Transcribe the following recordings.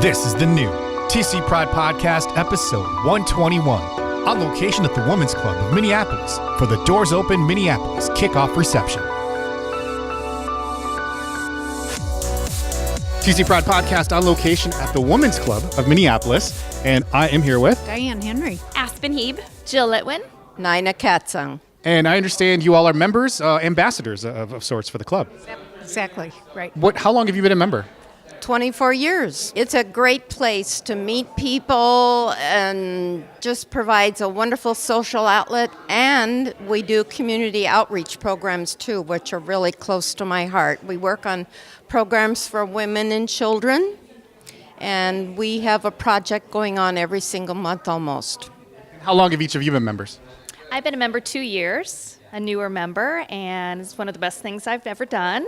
This is the new TC Pride Podcast, episode 121, on location at the Women's Club of Minneapolis for the Doors Open Minneapolis Kickoff reception. TC Pride Podcast on location at the Women's Club of Minneapolis, and I am here with Diane Henry, Aspen Heeb, Jill Litwin, Nina Katzung. And I understand you all are members, ambassadors of sorts for the club. exactly, right. How long have you been a member? 24 years. It's a great place to meet people and just provides a wonderful social outlet. And we do community outreach programs too, which are really close to my heart. We work on programs for women and children, and we have a project going on every single month almost. How long have each of you been members? I've been a member 2 years, a newer member, and it's one of the best things I've ever done.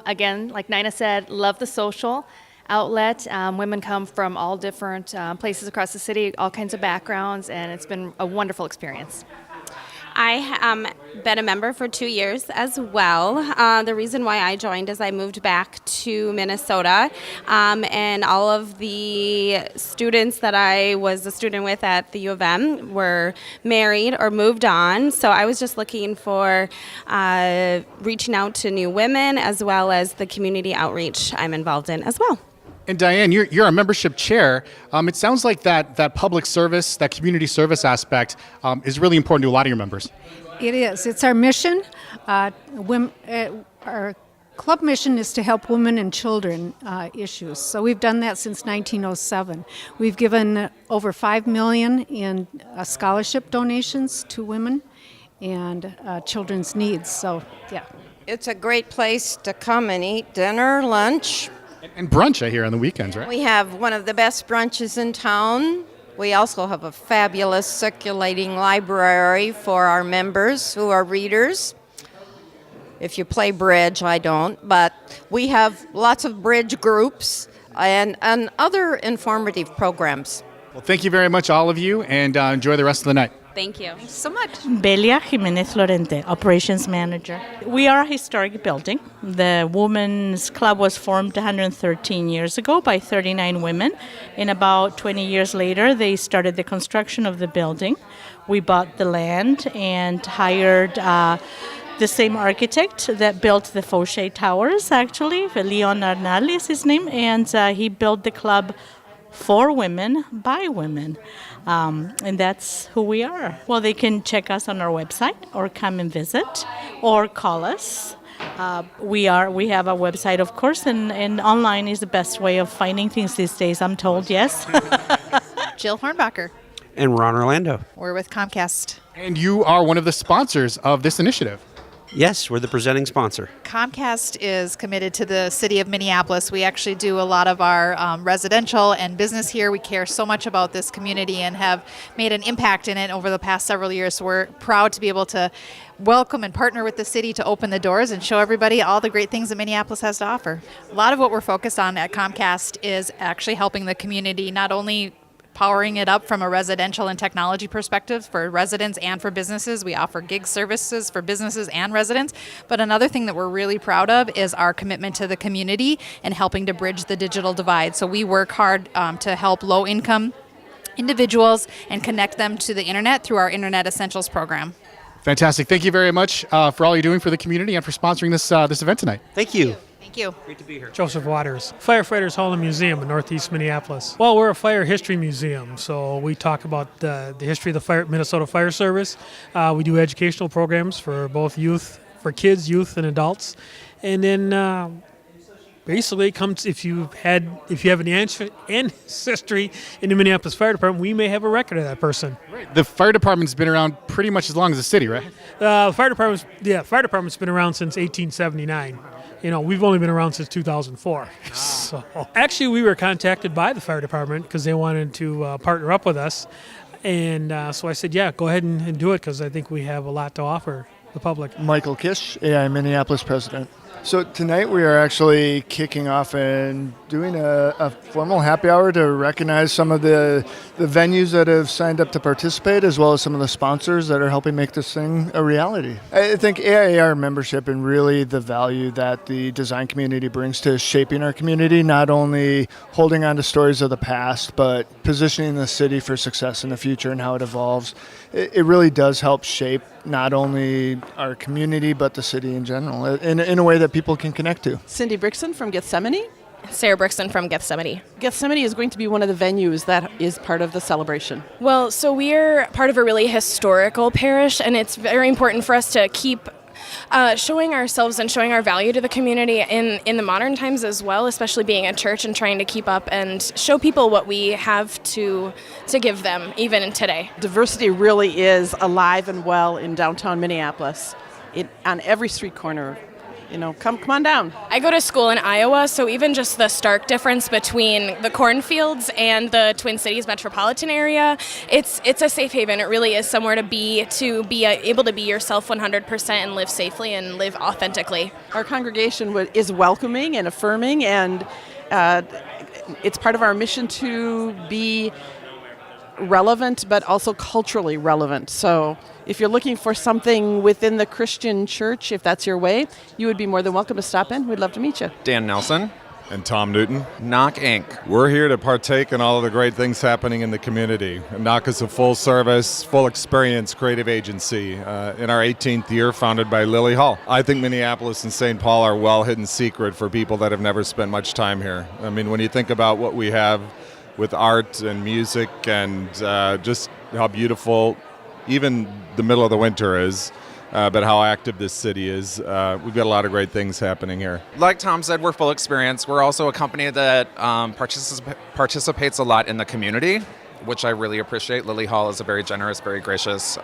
Again, like Nina said, love the social outlet. Women come from all different places across the city, all kinds of backgrounds, and it's been a wonderful experience. I been a member for 2 years as well. The reason why I joined is I moved back to Minnesota, and all of the students that I was a student with at the U of M were married or moved on. So I was just looking for reaching out to new women as well as the community outreach I'm involved in as well. And Diane, you're a membership chair. It sounds like that public service, that community service aspect is really important to a lot of your members. It is. It's our mission. Our club mission is to help women and children issues. So we've done that since 1907. We've given over $5 million in scholarship donations to women and children's needs. So, yeah. It's a great place to come and eat dinner, lunch. And brunch, I hear, on the weekends, right? We have one of the best brunches in town. We also have a fabulous circulating library for our members who are readers. If you play bridge, I don't, but we have lots of bridge groups and other informative programs. Well, thank you very much, all of you, and enjoy the rest of the night. Thank you. Thanks so much. Belia Jimenez Lorente, Operations Manager. We are a historic building. The Women's Club was formed 113 years ago by 39 women. And about 20 years later, they started the construction of the building. We bought the land and hired the same architect that built the Fauché Towers, actually. Leon Arnal is his name. And he built the club for women, by women. And that's who we are. Well, they can check us on our website or come and visit or call us. We have a website, of course, and online is the best way of finding things these days, I'm told, yes. Jill Hornbacher. And Ron Orlando. We're with Comcast. And you are one of the sponsors of this initiative. Yes, we're the presenting sponsor. Comcast is committed to the city of Minneapolis. We actually do a lot of our residential and business here. We care so much about this community and have made an impact in it over the past several years. So we're proud to be able to welcome and partner with the city to open the doors and show everybody all the great things that Minneapolis has to offer. A lot of what we're focused on at Comcast is actually helping the community not only powering it up from a residential and technology perspective for residents and for businesses. We offer gig services for businesses and residents. But another thing that we're really proud of is our commitment to the community and helping to bridge the digital divide. So we work hard to help low-income individuals and connect them to the internet through our Internet Essentials program. Fantastic. Thank you very much for all you're doing for the community and for sponsoring this event tonight. Thank you. Thank you. Great to be here. Joseph Waters, Firefighters Hall and Museum in Northeast Minneapolis. Well, we're a fire history museum, so we talk about the history of the Minnesota Fire Service. We do educational programs for both kids, youth, and adults. And then basically it comes if you have an ancestry in the Minneapolis Fire Department, we may have a record of that person. Right. The fire department's been around pretty much as long as the city, right? The fire department's been around since 1879. We've only been around since 2004. So actually, we were contacted by the fire department because they wanted to partner up with us. And so I said, yeah, go ahead and do it because I think we have a lot to offer the public. Michael Kish, AI Minneapolis President. So tonight we are actually kicking off and doing a formal happy hour to recognize some of the venues that have signed up to participate, as well as some of the sponsors that are helping make this thing a reality. I think AIAR membership and really the value that the design community brings to shaping our community, not only holding on to stories of the past, but positioning the city for success in the future and how it evolves. It really does help shape not only our community, but the city in general, in a way that people can connect to. Cindy Brixton from Gethsemane. Sarah Brixton from Gethsemane. Gethsemane is going to be one of the venues that is part of the celebration. Well, so we're part of a really historical parish, and it's very important for us to keep showing ourselves and showing our value to the community in the modern times as well, especially being a church and trying to keep up and show people what we have to give them, even in today. Diversity really is alive and well in downtown Minneapolis, on every street corner. Come on down. I go to school in Iowa, so even just the stark difference between the cornfields and the Twin Cities metropolitan area, it's a safe haven. It really is somewhere to be able to be yourself 100% and live safely and live authentically. Our congregation is welcoming and affirming, and it's part of our mission to be relevant, but also culturally relevant. So if you're looking for something within the Christian church, if that's your way, you would be more than welcome to stop in. We'd love to meet you. Dan Nelson. And Tom Newton. Knock Inc. We're here to partake in all of the great things happening in the community. Knock is a full-service, full-experience creative agency in our 18th year, founded by Lily Hall. I think Minneapolis and St. Paul are a well-hidden secret for people that have never spent much time here. I mean, when you think about what we have with art and music and just how beautiful even the middle of the winter is, but how active this city is. We've got a lot of great things happening here. Like Tom said, we're full experience. We're also a company that participates a lot in the community, which I really appreciate. Lily Hall is a very generous, very gracious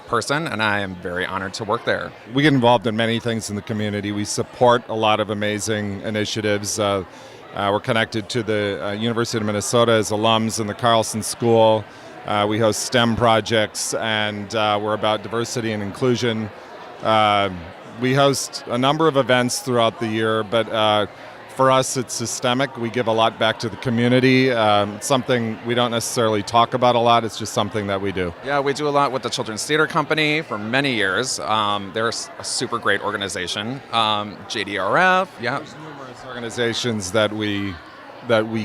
person, and I am very honored to work there. We get involved in many things in the community. We support a lot of amazing initiatives. We're connected to the University of Minnesota as alums in the Carlson School. We host STEM projects, and we're about diversity and inclusion. We host a number of events throughout the year, but for us it's systemic. We give a lot back to the community. It's something we don't necessarily talk about a lot. It's just something that we do. Yeah, we do a lot with the Children's Theater Company for many years. They're a super great organization. JDRF, yeah. There's numerous organizations that we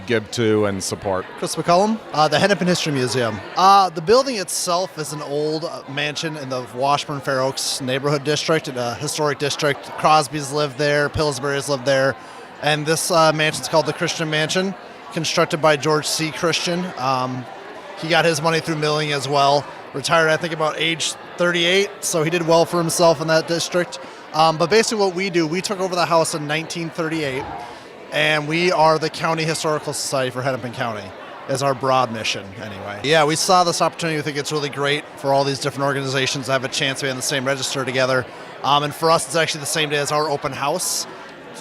give to and support. Chris McCullum, the Hennepin History Museum. The building itself is an old mansion in the Washburn-Fair Oaks neighborhood district, a historic district. Crosby's lived there, Pillsbury's lived there, and this mansion's called the Christian Mansion, constructed by George C. Christian. He got his money through milling as well. Retired, I think, about age 38, so he did well for himself in that district. But basically what we do, we took over the house in 1938, and we are the County Historical Society for Hennepin County, is our broad mission anyway. Yeah, we saw this opportunity. We think it's really great for all these different organizations to have a chance to be on the same register together. And for us, it's actually the same day as our open house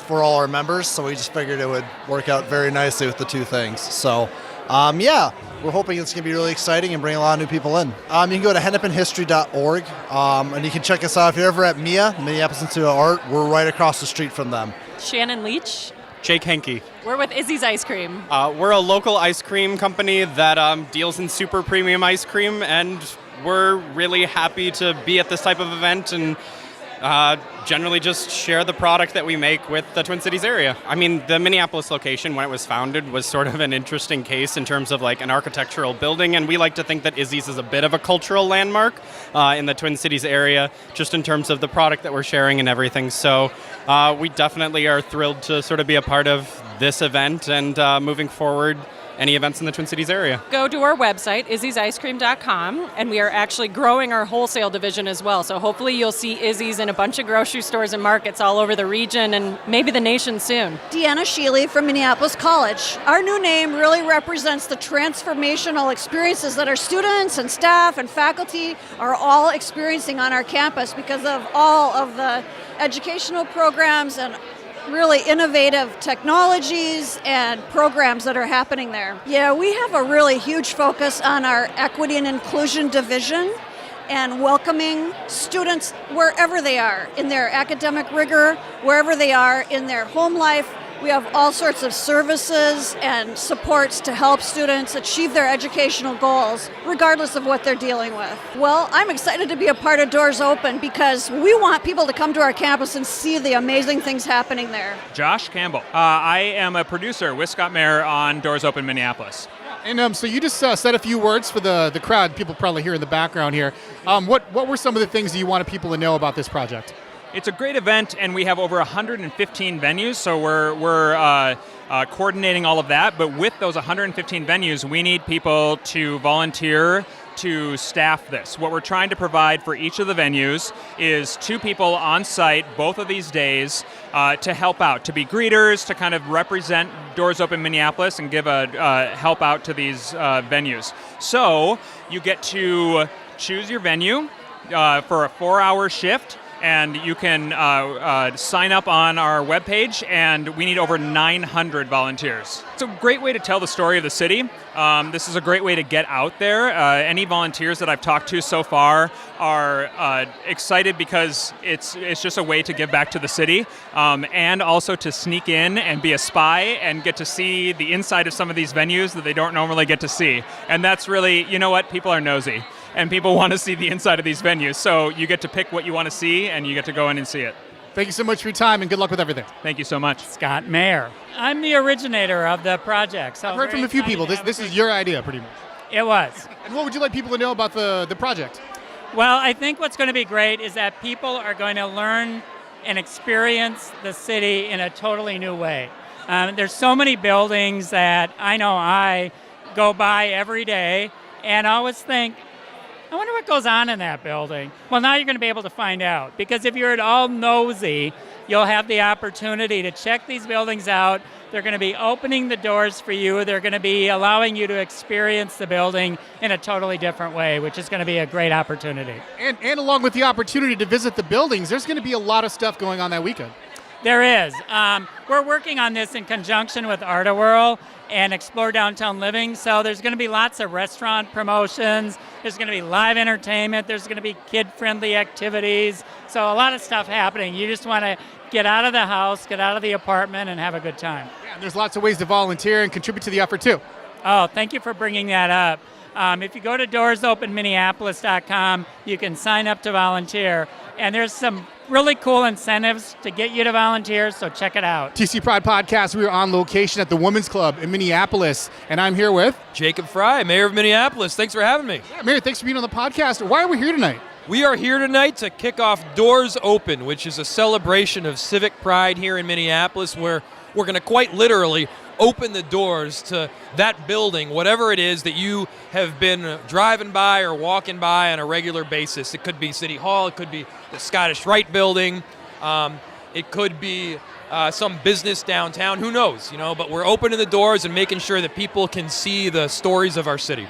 for all our members, so we just figured it would work out very nicely with the two things. So, yeah, we're hoping it's going to be really exciting and bring a lot of new people in. You can go to hennepinhistory.org, and you can check us out. If you're ever at MIA, Minneapolis Institute of Art, we're right across the street from them. Shannon Leach. Jake Henke. We're with Izzy's Ice Cream. We're a local ice cream company that deals in super premium ice cream, and we're really happy to be at this type of event and generally just share the product that we make with the Twin Cities area. I mean, the Minneapolis location, when it was founded, was sort of an interesting case in terms of like an architectural building, and we like to think that Izzy's is a bit of a cultural landmark in the Twin Cities area, just in terms of the product that we're sharing and everything. So we definitely are thrilled to sort of be a part of this event and moving forward any events in the Twin Cities area. Go to our website, izzysicecream.com, and we are actually growing our wholesale division as well. So hopefully you'll see Izzy's in a bunch of grocery stores and markets all over the region and maybe the nation soon. Deanna Sheely from Minneapolis College. Our new name really represents the transformational experiences that our students and staff and faculty are all experiencing on our campus because of all of the educational programs and really innovative technologies and programs that are happening there. Yeah, we have a really huge focus on our equity and inclusion division, and welcoming students wherever they are in their academic rigor, wherever they are in their home life. We have all sorts of services and supports to help students achieve their educational goals, regardless of what they're dealing with. Well, I'm excited to be a part of Doors Open because we want people to come to our campus and see the amazing things happening there. Josh Campbell. I am a producer with Scott Mayer on Doors Open Minneapolis. And so you just said a few words for the crowd, people probably hear in the background here. What were some of the things that you wanted people to know about this project? It's a great event, and we have over 115 venues, so we're coordinating all of that. But with those 115 venues, we need people to volunteer to staff this. What we're trying to provide for each of the venues is 2 people on site both of these days to help out, to be greeters, to kind of represent Doors Open Minneapolis and give a help out to these venues. So you get to choose your venue for a 4-hour shift. And you can sign up on our webpage, and we need over 900 volunteers. It's a great way to tell the story of the city. This is a great way to get out there. Any volunteers that I've talked to so far are excited because it's just a way to give back to the city, and also to sneak in and be a spy and get to see the inside of some of these venues that they don't normally get to see. And that's really, you know what, people are nosy. And people want to see the inside of these venues. So you get to pick what you want to see, and you get to go in and see it. Thank you so much for your time, and good luck with everything. Thank you so much. Scott Mayer. I'm the originator of the project. So I've heard from a few people. This is your idea, pretty much. It was. And what would you like people to know about the project? Well, I think what's going to be great is that people are going to learn and experience the city in a totally new way. There's so many buildings that I know I go by every day and always think, I wonder what goes on in that building. Well, now you're going to be able to find out, because if you're at all nosy, you'll have the opportunity to check these buildings out. They're going to be opening the doors for you. They're going to be allowing you to experience the building in a totally different way, which is going to be a great opportunity. And along with the opportunity to visit the buildings, there's going to be a lot of stuff going on that weekend. There is. We're working on this in conjunction with Art-A-Whirl and Explore Downtown Living. So there's going to be lots of restaurant promotions. There's going to be live entertainment. There's going to be kid-friendly activities. So a lot of stuff happening. You just want to get out of the house, get out of the apartment, and have a good time. Yeah, and there's lots of ways to volunteer and contribute to the effort, too. Oh, thank you for bringing that up. If you go to doorsopenminneapolis.com, you can sign up to volunteer. And there's some really cool incentives to get you to volunteer, so check it out. TC Pride Podcast, we are on location at the Women's Club in Minneapolis, and I'm here with Jacob Frey, Mayor of Minneapolis. Thanks for having me. Yeah, Mayor, thanks for being on the podcast. Why are we here tonight? We are here tonight to kick off Doors Open, which is a celebration of civic pride here in Minneapolis, where we're going to quite literally open the doors to that building, whatever it is that you have been driving by or walking by on a regular basis. It could be City Hall, it could be the Scottish Rite building, it could be some business downtown, who knows, but we're opening the doors and making sure that people can see the stories of our city.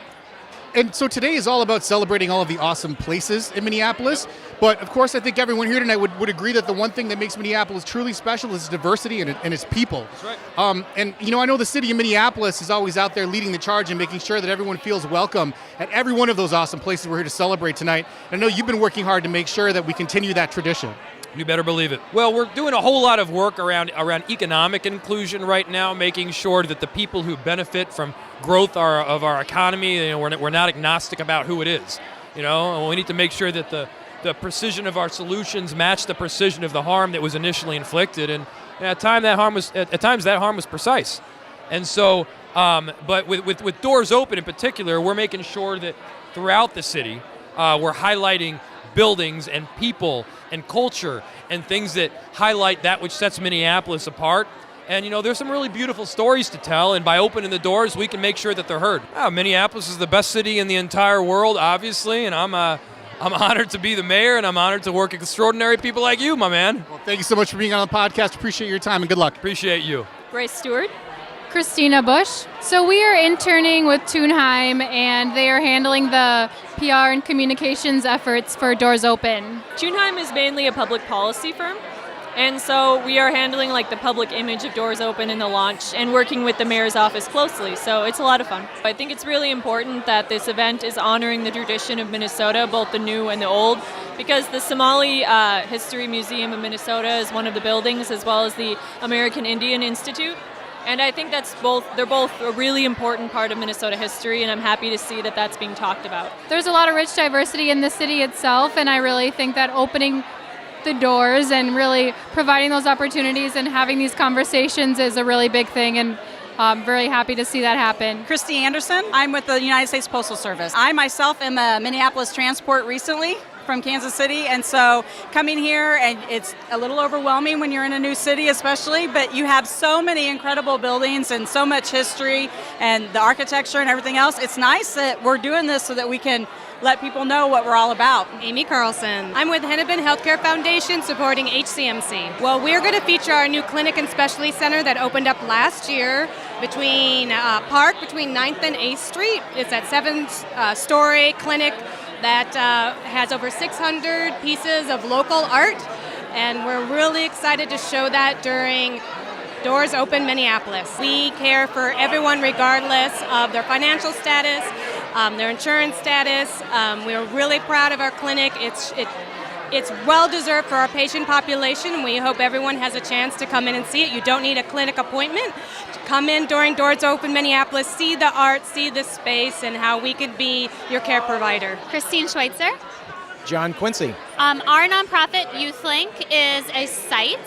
And so today is all about celebrating all of the awesome places in Minneapolis. But of course, I think everyone here tonight would agree that the one thing that makes Minneapolis truly special is its diversity and its people. That's right. And I know the city of Minneapolis is always out there leading the charge and making sure that everyone feels welcome at every one of those awesome places we're here to celebrate tonight. And I know you've been working hard to make sure that we continue that tradition. You better believe it. Well, we're doing a whole lot of work around economic inclusion right now, making sure that the people who benefit from growth of our economy, we're not agnostic about who it is. And we need to make sure that the precision of our solutions match the precision of the harm that was initially inflicted, and at times that harm was precise. And so, but with Doors Open in particular, we're making sure that throughout the city, we're highlighting buildings and people and culture and things that highlight that which sets Minneapolis apart. And there's some really beautiful stories to tell, and by opening the doors, we can make sure that they're heard. Minneapolis is the best city in the entire world, obviously, and I'm honored to be the mayor, and I'm honored to work with extraordinary people like you, my man. Well, thank you so much for being on the podcast. Appreciate your time, and good luck. Appreciate you. Grace Stewart. Christina Bush. So we are interning with Thunheim, and they are handling the PR and communications efforts for Doors Open. Thunheim is mainly a public policy firm, And so we are handling like the public image of Doors Open in the launch and working with the mayor's office closely. So it's a lot of fun. I think it's really important that this event is honoring the tradition of Minnesota, both the new and the old, because the Somali History Museum of Minnesota is one of the buildings, as well as the American Indian Institute. And I think they're both a really important part of Minnesota history, and I'm happy to see that that's being talked about. There's a lot of rich diversity in the city itself, and I really think that opening the doors and really providing those opportunities and having these conversations is a really big thing, and I'm very happy to see that happen. Christy Anderson. I'm with the United States Postal Service. I myself am a Minneapolis transport recently from Kansas City, and so coming here, and it's a little overwhelming when you're in a new city especially, but you have so many incredible buildings and so much history and the architecture and everything else. It's nice that we're doing this so that we can let people know what we're all about. Amy Carlson. I'm with Hennepin Healthcare Foundation supporting HCMC. Well, we're going to feature our new clinic and specialty center that opened up last year between 9th and 8th Street. It's a 7-story clinic that has over 600 pieces of local art, and we're really excited to show that during Doors Open Minneapolis. We care for everyone regardless of their financial status, their insurance status. We're really proud of our clinic. It's well-deserved for our patient population, and we hope everyone has a chance to come in and see it. You don't need a clinic appointment. Come in during Doors Open Minneapolis, see the art, see the space, and how we could be your care provider. Christine Schweitzer. John Quincy. Our nonprofit, YouthLink, is a site.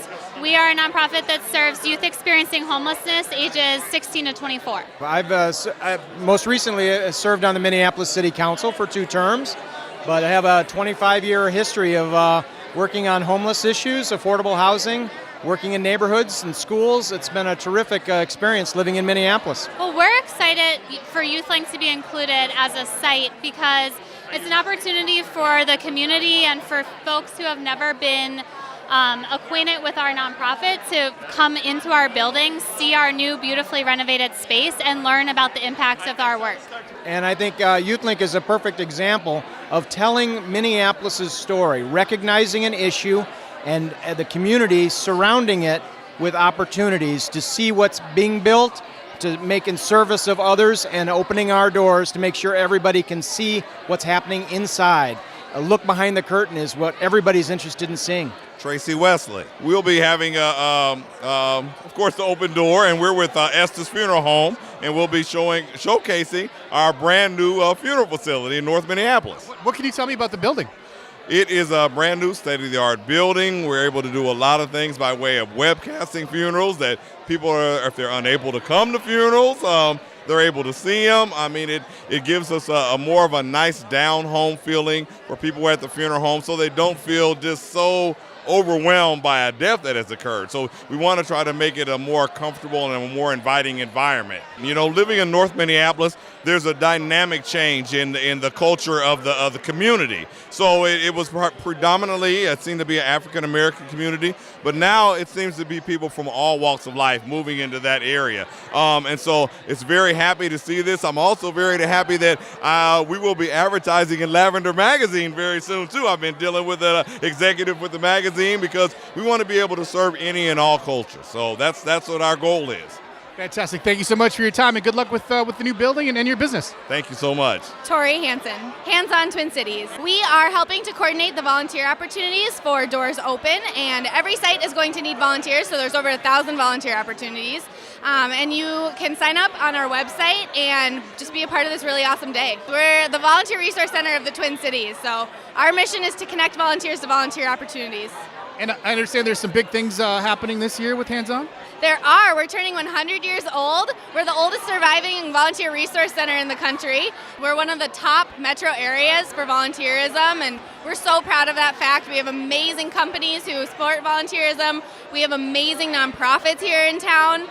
We are a nonprofit that serves youth experiencing homelessness ages 16 to 24. I've most recently served on the Minneapolis City Council for 2 terms, but I have a 25-year history of working on homeless issues, affordable housing, working in neighborhoods and schools. It's been a terrific experience living in Minneapolis. Well, we're excited for YouthLink to be included as a site because it's an opportunity for the community and for folks who have never been acquainted with our nonprofit to come into our building, see our new beautifully renovated space, and learn about the impacts of our work. And I think YouthLink is a perfect example of telling Minneapolis' story, recognizing an issue and the community surrounding it with opportunities to see what's being built, to make in service of others, and opening our doors to make sure everybody can see what's happening inside. A look behind the curtain is what everybody's interested in seeing. Tracy Wesley. We'll be having, of course, the open door, and we're with Estes Funeral Home, and we'll be showcasing our brand new funeral facility in North Minneapolis. What can you tell me about the building? It is a brand new state-of-the-art building. We're able to do a lot of things by way of webcasting funerals that people if they're unable to come to funerals, they're able to see them. I mean, it gives us a more of a nice down-home feeling for people at the funeral home so they don't feel just so overwhelmed by a death that has occurred. So we want to try to make it a more comfortable and a more inviting environment. You know, living in North Minneapolis, there's a dynamic change in the culture of the community. So it was predominantly, it seemed to be an African-American community, but now it seems to be people from all walks of life moving into that area. And so it's very happy to see this. I'm also very happy that we will be advertising in Lavender Magazine very soon, too. I've been dealing with an executive with the magazine because we want to be able to serve any and all cultures. So that's what our goal is. Fantastic. Thank you so much for your time, and good luck with the new building and your business. Thank you so much. Tori Hansen, Hands-On Twin Cities. We are helping to coordinate the volunteer opportunities for Doors Open, and every site is going to need volunteers, so there's over 1,000 volunteer opportunities. And you can sign up on our website and just be a part of this really awesome day. We're the Volunteer Resource Center of the Twin Cities, so our mission is to connect volunteers to volunteer opportunities. And I understand there's some big things happening this year with Hands-On? There are. We're turning 100 years old. We're the oldest surviving volunteer resource center in the country. We're one of the top metro areas for volunteerism, and we're so proud of that fact. We have amazing companies who support volunteerism. We have amazing nonprofits here in town.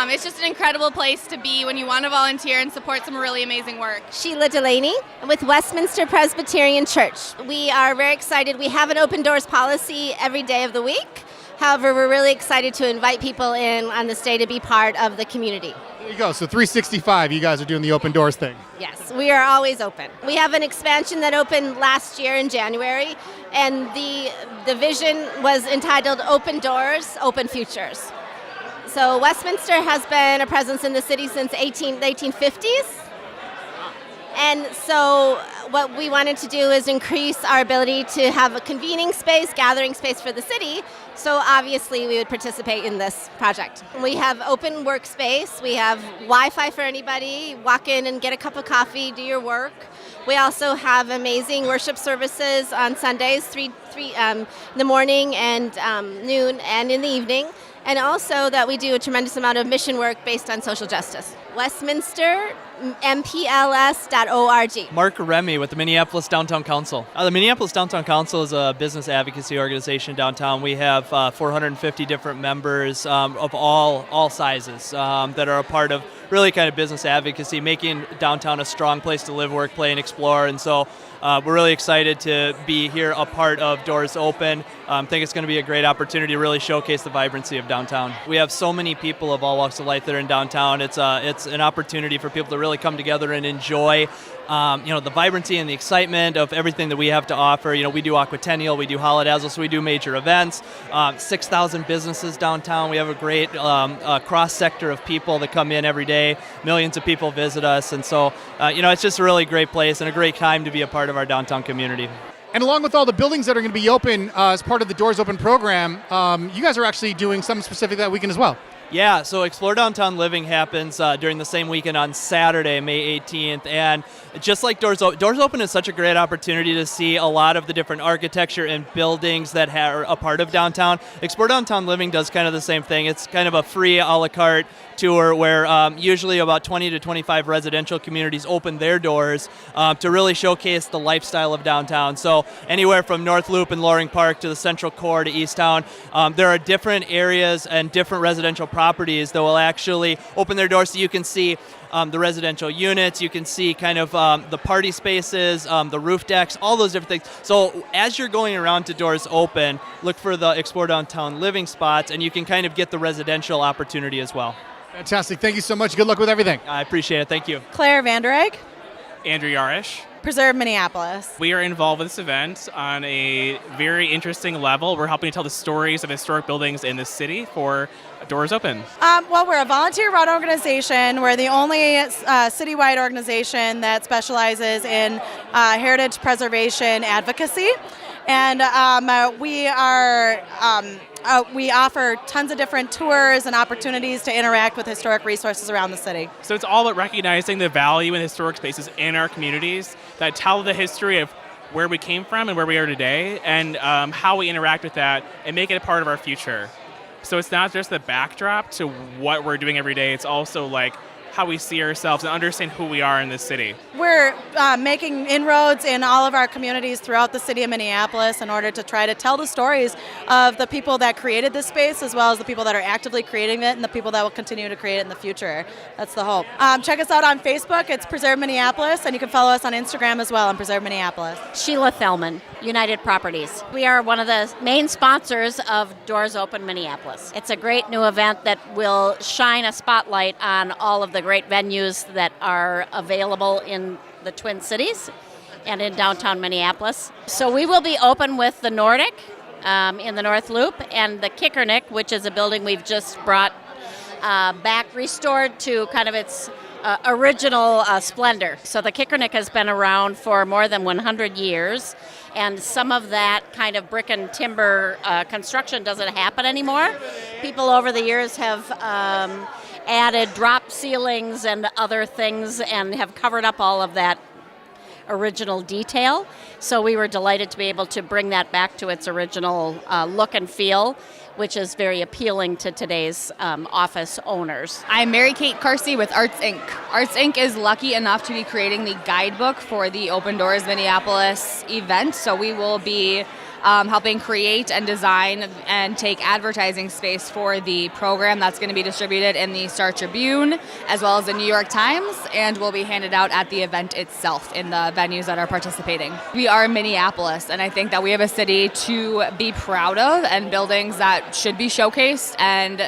It's just an incredible place to be when you want to volunteer and support some really amazing work. Sheila Delaney with Westminster Presbyterian Church. We are very excited. We have an open doors policy every day of the week. However, we're really excited to invite people in on this day to be part of the community. There you go. So 365, you guys are doing the open doors thing. Yes, we are always open. We have an expansion that opened last year in January, And the vision was entitled Open Doors, Open Futures. So Westminster has been a presence in the city since the 1850s. And so what we wanted to do is increase our ability to have a convening space, gathering space for the city. So obviously we would participate in this project. We have open workspace. We have Wi-Fi for anybody. Walk in and get a cup of coffee, do your work. We also have amazing worship services on Sundays, three in the morning and noon and in the evening. And also that we do a tremendous amount of mission work based on social justice. Westminster, mpls.org. Mark Remy with the Minneapolis Downtown Council. The Minneapolis Downtown Council is a business advocacy organization downtown. We have 450 different members of all sizes that are a part of really kind of business advocacy, making downtown a strong place to live, work, play, and explore. And so we're really excited to be here, a part of Doors Open. I think it's going to be a great opportunity to really showcase the vibrancy of downtown. We have so many people of all walks of life that are in downtown. It's an opportunity for people to really come together and enjoy the vibrancy and the excitement of everything that we have to offer. We do Aquatennial, we do Holidazzle, so we do major events. 6,000 businesses downtown. We have a great cross-sector of people that come in every day. Millions of people visit us, and so it's just a really great place and a great time to be a part of our downtown community. And along with all the buildings that are going to be open as part of the Doors Open program, you guys are actually doing something specific that weekend as well. Yeah, so Explore Downtown Living happens during the same weekend on Saturday, May 18th. And just like Doors Open is such a great opportunity to see a lot of the different architecture and buildings that are a part of downtown. Explore Downtown Living does kind of the same thing. It's kind of a free a la carte tour where usually about 20 to 25 residential communities open their doors to really showcase the lifestyle of downtown. So anywhere from North Loop and Loring Park to the Central Core to East Town, there are different areas and different residential properties that will actually open their doors so you can see the residential units, you can see kind of the party spaces, the roof decks, all those different things. So as you're going around to Doors Open, look for the Explore Downtown Living spots, and you can kind of get the residential opportunity as well. Fantastic. Thank you so much. Good luck with everything. I appreciate it. Thank you. Claire Vandereyck, Andrew Yarish. Preserve Minneapolis. We are involved with this event on a very interesting level. We're helping to tell the stories of historic buildings in the city for Doors Open. Well, we're a volunteer-run organization. We're the only citywide organization that specializes in heritage preservation advocacy. And we offer tons of different tours and opportunities to interact with historic resources around the city. So it's all about recognizing the value in historic spaces in our communities that tell the history of where we came from and where we are today, and how we interact with that and make it a part of our future. So it's not just the backdrop to what we're doing every day, it's also like how we see ourselves and understand who we are in this city. We're making inroads in all of our communities throughout the city of Minneapolis in order to try to tell the stories of the people that created this space, as well as the people that are actively creating it and the people that will continue to create it in the future. That's the hope. Check us out on Facebook. It's Preserve Minneapolis, and you can follow us on Instagram as well on Preserve Minneapolis. Sheila Thelman, United Properties. We are one of the main sponsors of Doors Open Minneapolis. It's a great new event that will shine a spotlight on all of the great venues that are available in the Twin Cities and in downtown Minneapolis. So we will be open with the Nordic in the North Loop and the Kickernick, which is a building we've just brought back, restored to kind of its original splendor. So the Kickernick has been around for more than 100 years, and some of that kind of brick and timber construction doesn't happen anymore. People over the years have added drop ceilings and other things and have covered up all of that original detail. So we were delighted to be able to bring that back to its original look and feel, which is very appealing to today's office owners. I'm Mary Kate Carsey with Arts Inc. Arts Inc. is lucky enough to be creating the guidebook for the Open Doors Minneapolis event, so we will be helping create and design and take advertising space for the program that's going to be distributed in the Star Tribune as well as the New York Times, and will be handed out at the event itself in the venues that are participating. We are Minneapolis, and I think that we have a city to be proud of and buildings that should be showcased. And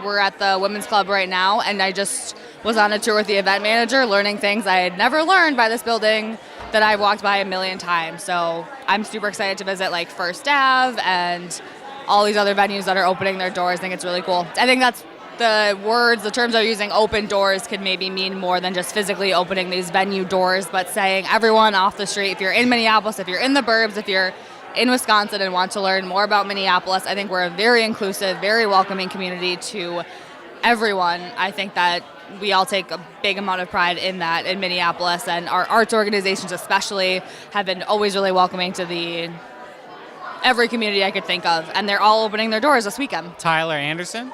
we're at the Women's Club right now, and I just was on a tour with the event manager learning things I had never learned by this building that I've walked by a million times. So I'm super excited to visit like First Ave and all these other venues that are opening their doors. I think it's really cool. I think that's the terms they're using, open doors, could maybe mean more than just physically opening these venue doors, but saying everyone off the street, if you're in Minneapolis, if you're in the burbs, if you're in Wisconsin and want to learn more about Minneapolis, I think we're a very inclusive, very welcoming community to everyone. I think that we all take a big amount of pride in that in Minneapolis, and our arts organizations especially have been always really welcoming to every community I could think of, and they're all opening their doors this weekend. Tyler Anderson.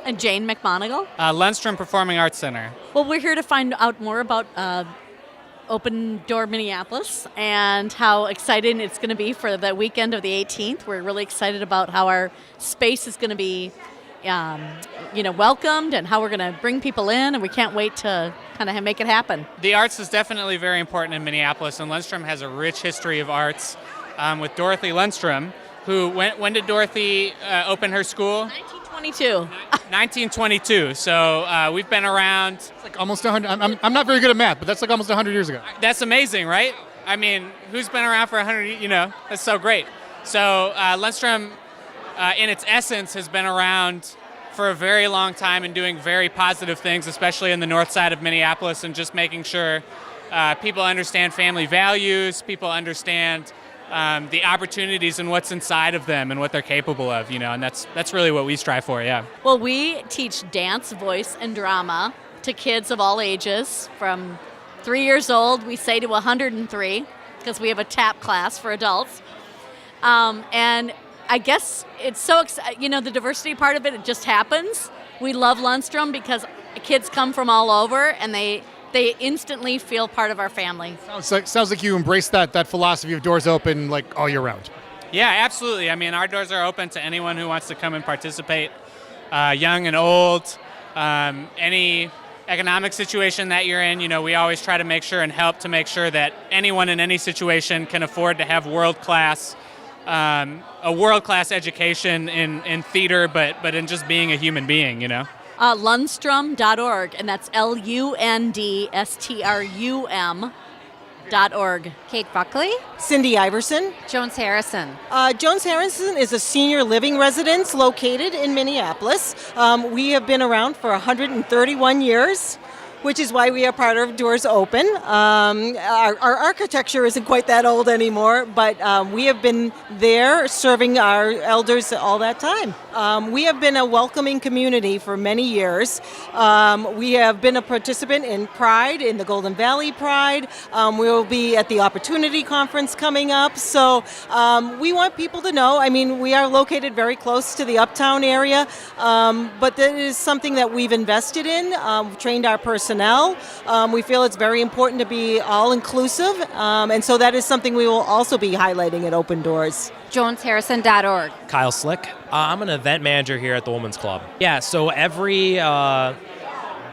And Jane McMonigal. Lundstrom Performing Arts Center. Well, we're here to find out more about Open Door Minneapolis and how exciting it's going to be for the weekend of the 18th. We're really excited about how our space is going to be welcomed and how we're going to bring people in, and we can't wait to kind of make it happen. The arts is definitely very important in Minneapolis, and Lundstrom has a rich history of arts with Dorothy Lundstrom, who, when did Dorothy open her school? 1922. 1922. So we've been around. It's like almost 100. I'm not very good at math, but that's like almost 100 years ago. That's amazing, right? I mean, who's been around for 100? That's so great. So Lundstrom, in its essence, has been around for a very long time and doing very positive things, especially in the north side of Minneapolis, and just making sure people understand family values, people understand the opportunities and what's inside of them and what they're capable of, and that's really what we strive for, yeah. Well, we teach dance, voice, and drama to kids of all ages, from 3 years old, we say, to 103, because we have a tap class for adults. And I guess it's so exciting, the diversity part of it just happens. We love Lundstrom because kids come from all over, and they instantly feel part of our family. Sounds like you embrace that philosophy of doors open like all year round. Yeah, absolutely. I mean, our doors are open to anyone who wants to come and participate, young and old, any economic situation that you're in. We always try to make sure and help to make sure that anyone in any situation can afford to have a world-class education in theater, but in just being a human being, Lundstrom.org, and that's LUNDSTRUM.org. Kate Buckley. Cindy Iverson. Jones Harrison. Jones Harrison is a senior living residence located in Minneapolis. We have been around for 131 years, which is why we are part of Doors Open. Our architecture isn't quite that old anymore, but we have been there serving our elders all that time. We have been a welcoming community for many years. We have been a participant in Pride, in the Golden Valley Pride. We will be at the Opportunity Conference coming up. So we want people to know, we are located very close to the Uptown area, but that is something that we've invested in. We've trained our personnel. We feel it's very important to be all-inclusive, and so that is something we will also be highlighting at Open Doors. JonesHarrison.org. Kyle Slick. I'm an event manager here at the Women's Club. Yeah, so every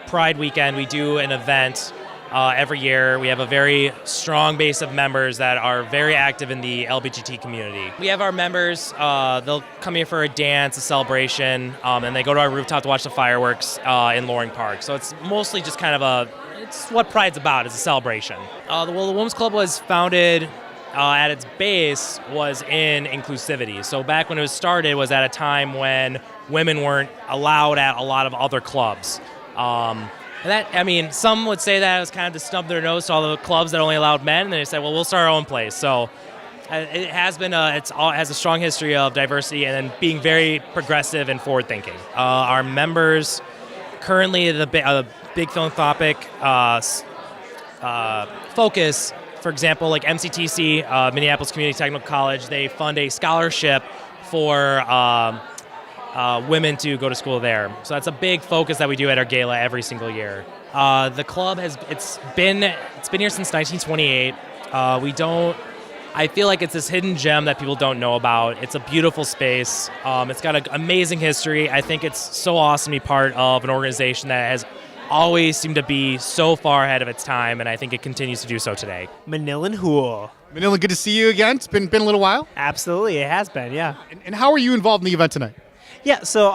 Pride weekend we do an event every year. We have a very strong base of members that are very active in the LGBT community. We have our members, they'll come here for a dance, a celebration, and they go to our rooftop to watch the fireworks in Loring Park. So it's mostly just kind of it's what Pride's about, is a celebration. The Women's Club was founded at its base was in inclusivity. So back when it was started was at a time when women weren't allowed at a lot of other clubs. Some would say that it was kind of to snub their nose to all the clubs that only allowed men, and they said, well, we'll start our own place. So it has been it has a strong history of diversity and then being very progressive and forward-thinking. Our members currently, the big philanthropic focus, for example, like MCTC, Minneapolis Community Technical College, they fund a scholarship for women to go to school there. So that's a big focus that we do at our gala every single year. The club it's been here since 1928. I feel like it's this hidden gem that people don't know about. It's a beautiful space. It's got an amazing history. I think it's so awesome to be part of an organization that has always seemed to be so far ahead of its time, and I think it continues to do so today. Manilan Hool. Manilan, good to see you again. It's been a little while. Absolutely, it has been, yeah. And how are you involved in the event tonight? Yeah, so,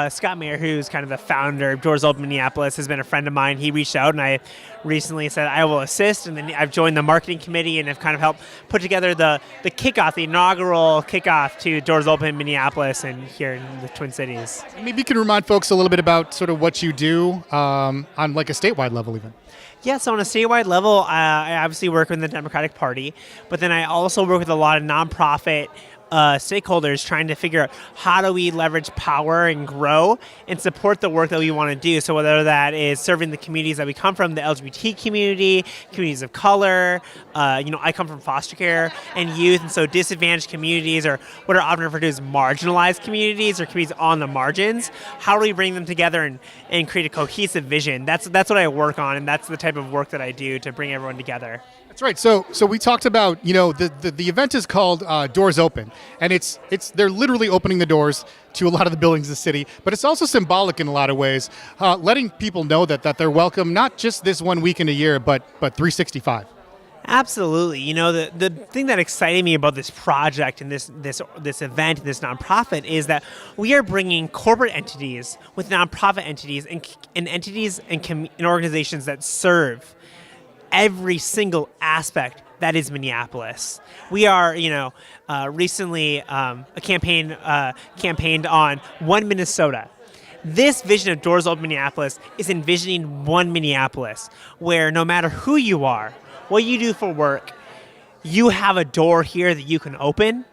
Scott Mayer, who's kind of the founder of Doors Open Minneapolis, has been a friend of mine. He reached out, and I recently said I will assist, and then I've joined the marketing committee and have kind of helped put together the kickoff, the inaugural kickoff to Doors Open Minneapolis and here in the Twin Cities. Maybe you can remind folks a little bit about sort of what you do on like a statewide level even. Yeah, so on a statewide level, I obviously work with the Democratic Party, but then I also work with a lot of nonprofit stakeholders trying to figure out how do we leverage power and grow and support the work that we want to do. So whether that is serving the communities that we come from, the LGBT community, communities of color, I come from foster care and youth, and so disadvantaged communities, or what are often referred to as marginalized communities or communities on the margins. How do we bring them together and create a cohesive vision? That's what I work on, and that's the type of work that I do to bring everyone together. That's right. So we talked about, the event is called Doors Open, and they're literally opening the doors to a lot of the buildings in the city, but it's also symbolic in a lot of ways, letting people know that they're welcome not just this 1 week in a year, but 365. Absolutely. The thing that excited me about this project and this event, this nonprofit, is that we are bringing corporate entities with nonprofit entities and entities and organizations that serve every single aspect that is Minneapolis. We are, recently campaigned on One Minnesota. This vision of Doors Open Minneapolis is envisioning one Minneapolis, where no matter who you are, what you do for work, you have a door here that you can open,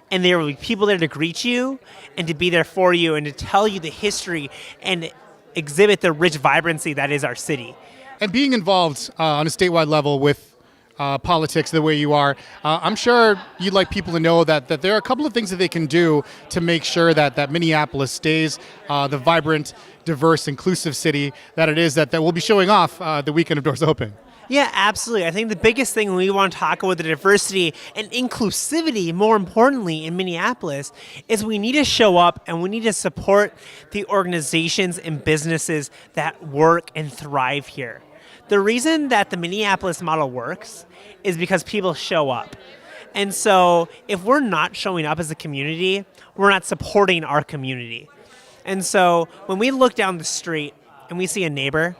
and there will be people there to greet you and to be there for you and to tell you the history and exhibit the rich vibrancy that is our city. And being involved on a statewide level with politics the way you are, I'm sure you'd like people to know that there are a couple of things that they can do to make sure that Minneapolis stays the vibrant, diverse, inclusive city that it is that we'll be showing off the weekend of Doors Open. Yeah, absolutely. I think the biggest thing when we want to talk about the diversity and inclusivity, more importantly, in Minneapolis, is we need to show up and we need to support the organizations and businesses that work and thrive here. The reason that the Minneapolis model works is because people show up. And so if we're not showing up as a community, we're not supporting our community. And so when we look down the street and we see a neighbor,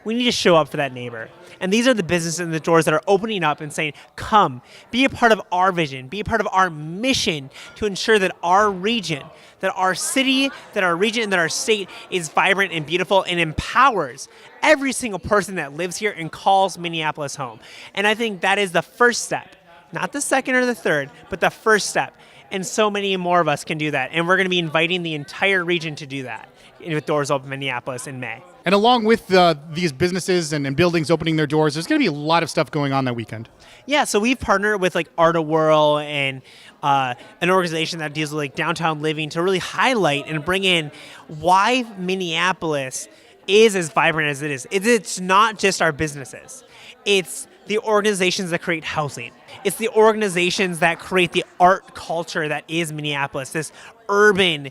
we need to show up for that neighbor. And these are the businesses and the doors that are opening up and saying, come, be a part of our vision, be a part of our mission to ensure that our region, that our city, that our region, and that our state is vibrant and beautiful and empowers every single person that lives here and calls Minneapolis home. And I think that is the first step, not the second or the third, but the first step. And so many more of us can do that. And we're going to be inviting the entire region to do that with Doors Open Minneapolis in May. And along with these businesses and buildings opening their doors, there's going to be a lot of stuff going on that weekend. Yeah, so we've partnered with like Art of Whirl and an organization that deals with like downtown living to really highlight and bring in why Minneapolis is as vibrant as it is. It's not just our businesses. It's the organizations that create housing. It's the organizations that create the art culture that is Minneapolis, this urban,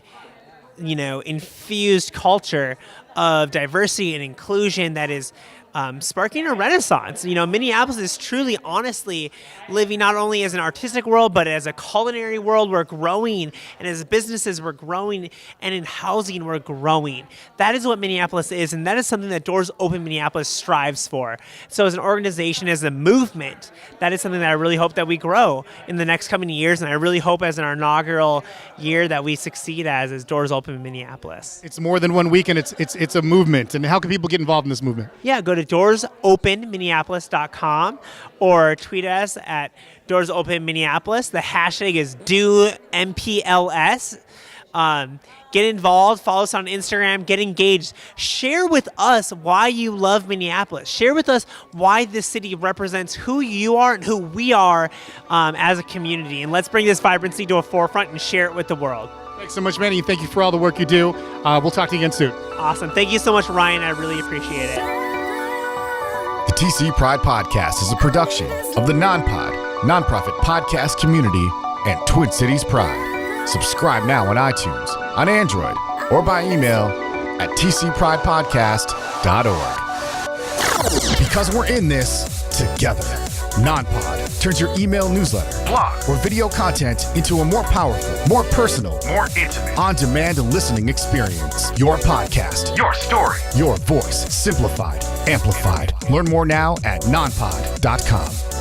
infused culture of diversity and inclusion that is sparking a renaissance. Minneapolis is truly, honestly, living not only as an artistic world, but as a culinary world. We're growing, and as businesses, we're growing, and in housing, we're growing. That is what Minneapolis is, and that is something that Doors Open Minneapolis strives for. So as an organization, as a movement, that is something that I really hope that we grow in the next coming years, and I really hope as an inaugural year that we succeed as Doors Open Minneapolis. It's more than 1 week, and it's a movement. And how can people get involved in this movement? Yeah, go to doorsopenminneapolis.com or tweet us at doorsopenminneapolis. The hashtag is DoMPLS. Get involved, follow us on Instagram, get engaged. Share with us why you love Minneapolis. Share with us why this city represents who you are and who we are as a community. And let's bring this vibrancy to a forefront and share it with the world. Thanks so much, Manny. Thank you for all the work you do. We'll talk to you again soon. Awesome. Thank you so much, Ryan. I really appreciate it. The TC Pride Podcast is a production of the nonprofit podcast community and Twin Cities Pride. Subscribe now on iTunes, on Android, or by email at tcpridepodcast.org. Because we're in this together. NonPod turns your email newsletter, blog, or video content into a more powerful, more personal, more intimate, on-demand listening experience. Your podcast, your story, your voice, simplified, amplified. Learn more now at nonpod.com.